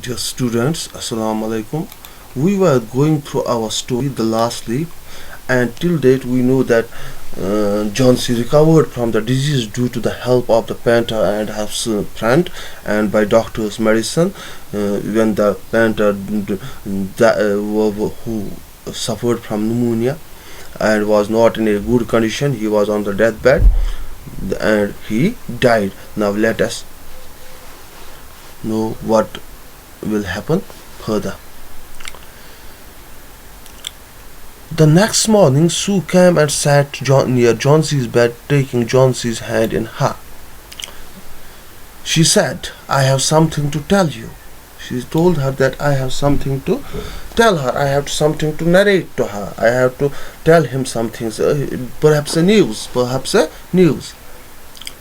Dear students, Assalamu alaikum. We were going through our story, The Last Leap, and till date we know that John C. recovered from the disease due to the help of the painter and his friend, and by doctor's medicine. When the painter who suffered from pneumonia and was not in a good condition, he was on the deathbed and he died. Now let us know what will happen further. The next morning, Sue came and sat near John C.'s bed, taking John C.'s hand in her. She said, "I have something to tell you." She told her that I have something to tell her. I have something to narrate to her. I have to tell him something, perhaps a news,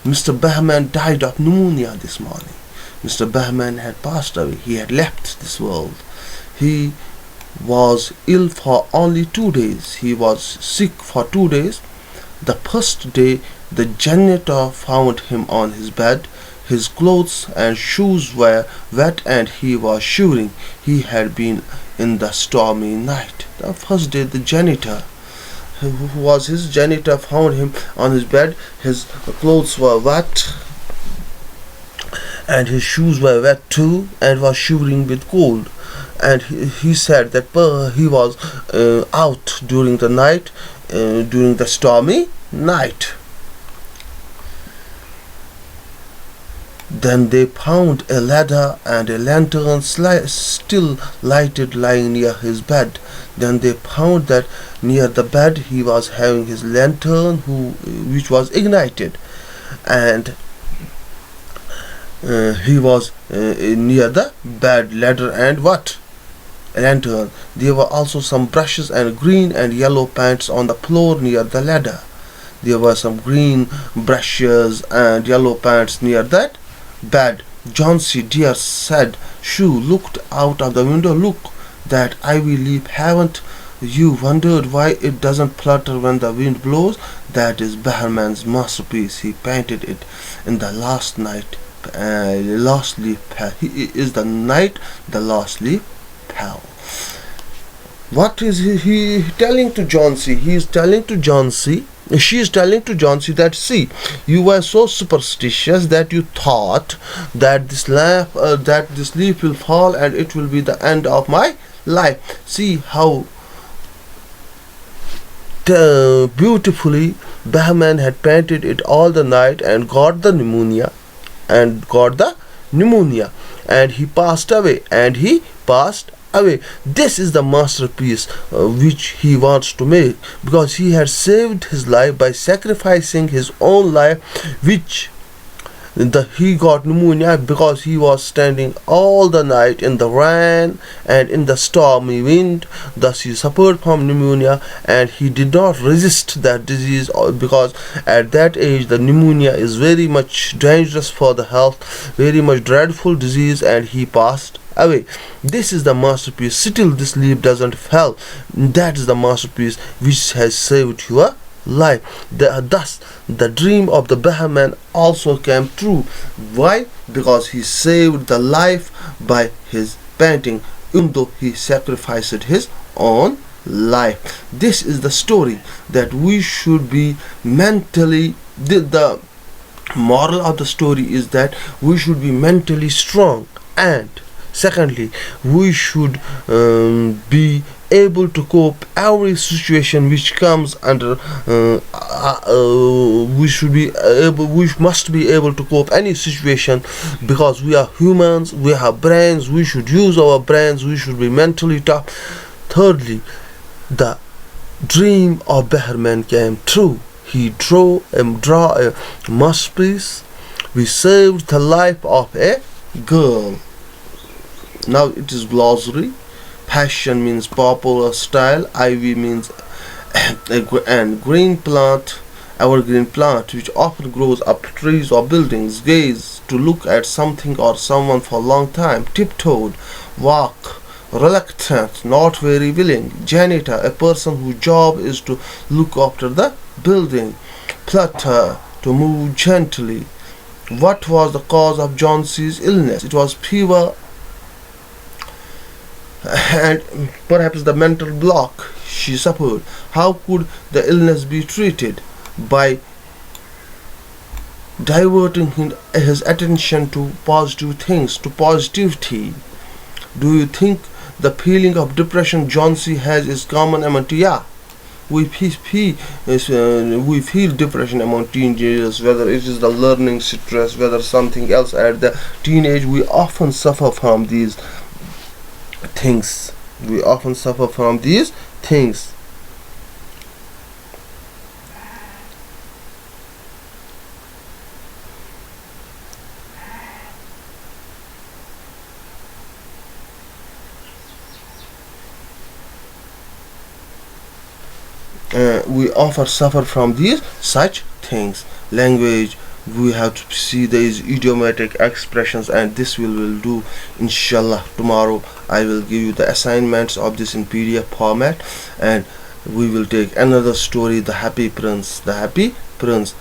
Mr. Bahman died of pneumonia this morning. Mr. Bahman had passed away. He had left this world. He was ill for only 2 days. He was sick for 2 days. The first day, the janitor found him on his bed. His clothes and shoes were wet and he was shivering. He had been in the stormy night. The first day, the janitor, who was his janitor, found him on his bed. His clothes were wet and his shoes were wet too, and was shivering with cold. And he said that he was out during the night, during the stormy night. Then they found a ladder and a lantern still lighted lying near his bed. Then they found that near the bed he was having his lantern which was ignited, and he was near the bed, ladder and what? Lantern. There were also some brushes and green and yellow paints on the floor near the ladder. There were some green brushes and yellow paints near that bed. John C. dear, said Sue, looked out of the window. Look, that ivy leaf. Haven't you wondered why it doesn't flutter when the wind blows? That is Bahman's masterpiece. He painted it in the last leaf fell. He is the night the last leaf fell. What is he telling to John C? He is telling to John C. She is telling to John C. that, see, you were so superstitious that you thought that this leaf will fall and it will be the end of my life. See how beautifully Bahman had painted it all the night and got the pneumonia. And he passed away. This is the masterpiece which he wants to make, because he had saved his life by sacrificing his own life, he got pneumonia because he was standing all the night in the rain and in the stormy wind. Thus he suffered from pneumonia, and he did not resist that disease, because at that age the pneumonia is very much dangerous for the health, very much dreadful disease, and he passed away. This is the masterpiece. Still this leaf doesn't fall. That is the masterpiece which has saved your life. Thus the dream of the Bahman also came true. Why? Because he saved the life by his painting, even though he sacrificed his own life. This is the story that we should be mentally, the moral of the story is that we should be mentally strong, and secondly, we should be able to cope every situation which comes under. We must be able to cope any situation, because we are humans. We have brains. We should use our brains. We should be mentally tough. Thirdly, the dream of Bahman came true. He drew a masterpiece. We saved the life of a girl. Now it is glossary. Passion means popular style. Ivy means and green plant, evergreen plant, which often grows up trees or buildings. Gaze, to look at something or someone for a long time. Tiptoed, walk, reluctant, not very willing. Janitor, a person whose job is to look after the building. Flutter, to move gently. What was the cause of John C.'s illness? It was fever and perhaps the mental block she suffered. How could the illness be treated? By diverting his attention to positive things, to positivity. Do you think the feeling of depression John C. has is common among yeah? We feel depression among teenagers, whether it is the learning stress, whether something else at the teenage. We often suffer from these things. We often suffer from these things. We often suffer from these such things. Language, we have to see these idiomatic expressions, and this will do. Inshallah, tomorrow I will give you the assignments of this in PDF format, and we will take another story, The Happy Prince. The Happy Prince.